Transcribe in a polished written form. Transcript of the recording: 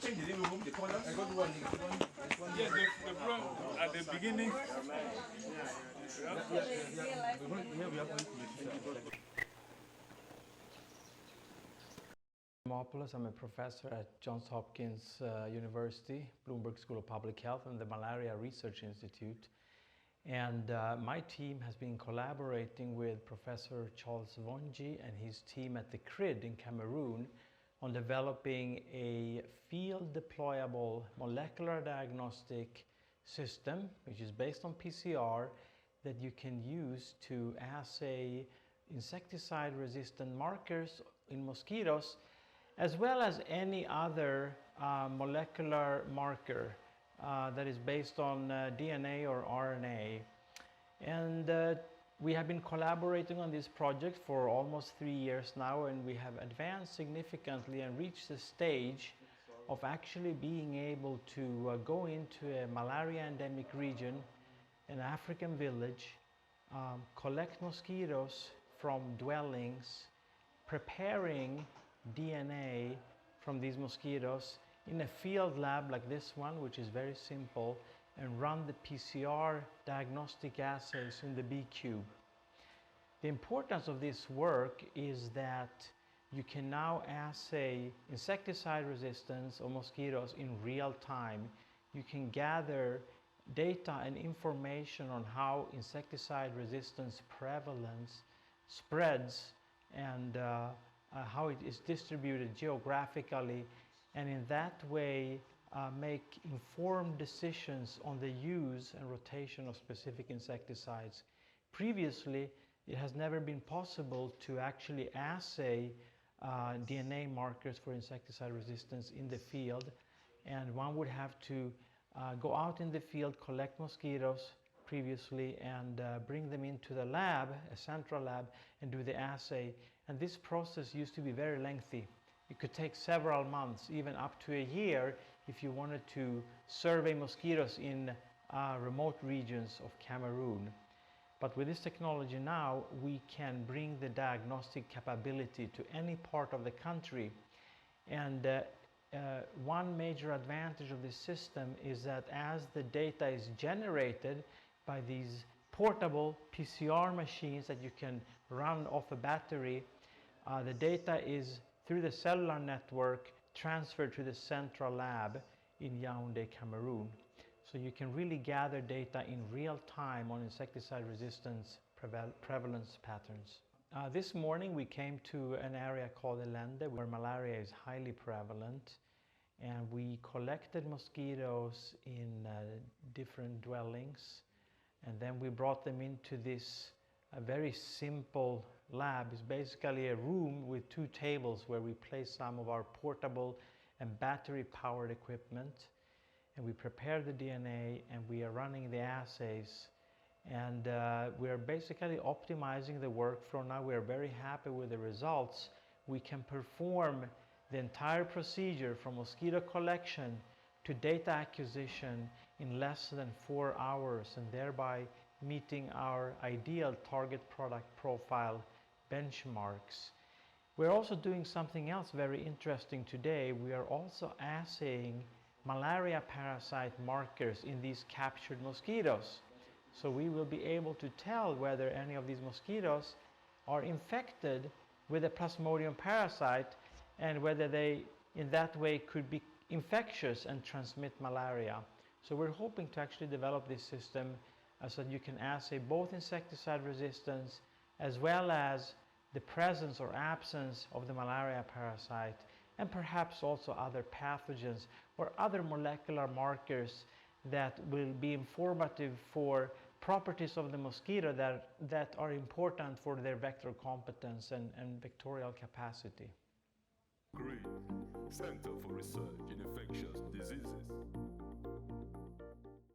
change the room, the colors? I got one. Yes, the problem at the beginning. Dimopoulos. I'm a professor at Johns Hopkins University, Bloomberg School of Public Health, and the Malaria Research Institute. And my team has been collaborating with Professor Charles Vonji and his team at the CRID in Cameroon on developing a field deployable molecular diagnostic system, which is based on PCR, that you can use to assay insecticide resistant markers in mosquitoes, as well as any other molecular marker that is based on DNA or RNA. And we have been collaborating on this project for almost 3 years now, and we have advanced significantly and reached the stage of actually being able to go into a malaria endemic region, an African village, collect mosquitoes from dwellings, preparing DNA from these mosquitoes in a field lab like this one, which is very simple, and run the PCR diagnostic assays in the bCube. The importance of this work is that you can now assay insecticide resistance of mosquitoes in real time. You can gather data and information on how insecticide resistance prevalence spreads and how it is distributed geographically, and in that way make informed decisions on the use and rotation of specific insecticides. Previously, it has never been possible to actually assay DNA markers for insecticide resistance in the field, and one would have to go out in the field, collect mosquitoes previously, and bring them into the lab, a central lab, and do the assay. And this process used to be very lengthy. It could take several months, even up to a year, if you wanted to survey mosquitoes in remote regions of Cameroon. But with this technology now, we can bring the diagnostic capability to any part of the country. And one major advantage of this system is that as the data is generated by these portable PCR machines that you can run off a battery, the data is, through the cellular network, transferred to the central lab in Yaoundé, Cameroon. So you can really gather data in real time on insecticide resistance prevalence patterns. This morning we came to an area called Elende, where malaria is highly prevalent, and we collected mosquitoes in different dwellings, and then we brought them into this very simple lab. It's basically a room with 2 tables where we place some of our portable and battery-powered equipment, and we prepare the DNA, and we are running the assays, and we are basically optimizing the workflow now. We are very happy with the results. We can perform the entire procedure from mosquito collection to data acquisition in less than 4 hours, and thereby meeting our ideal target product profile benchmarks. We're also doing something else very interesting today. We are also assaying malaria parasite markers in these captured mosquitoes. So we will be able to tell whether any of these mosquitoes are infected with a Plasmodium parasite, and whether they in that way could be infectious and transmit malaria. So we're hoping to actually develop this system so that you can assay both insecticide resistance as well as the presence or absence of the malaria parasite, and perhaps also other pathogens or other molecular markers that will be informative for properties of the mosquito that are important for their vector competence and vectorial capacity. CRID, Centre for Research in Infectious Diseases.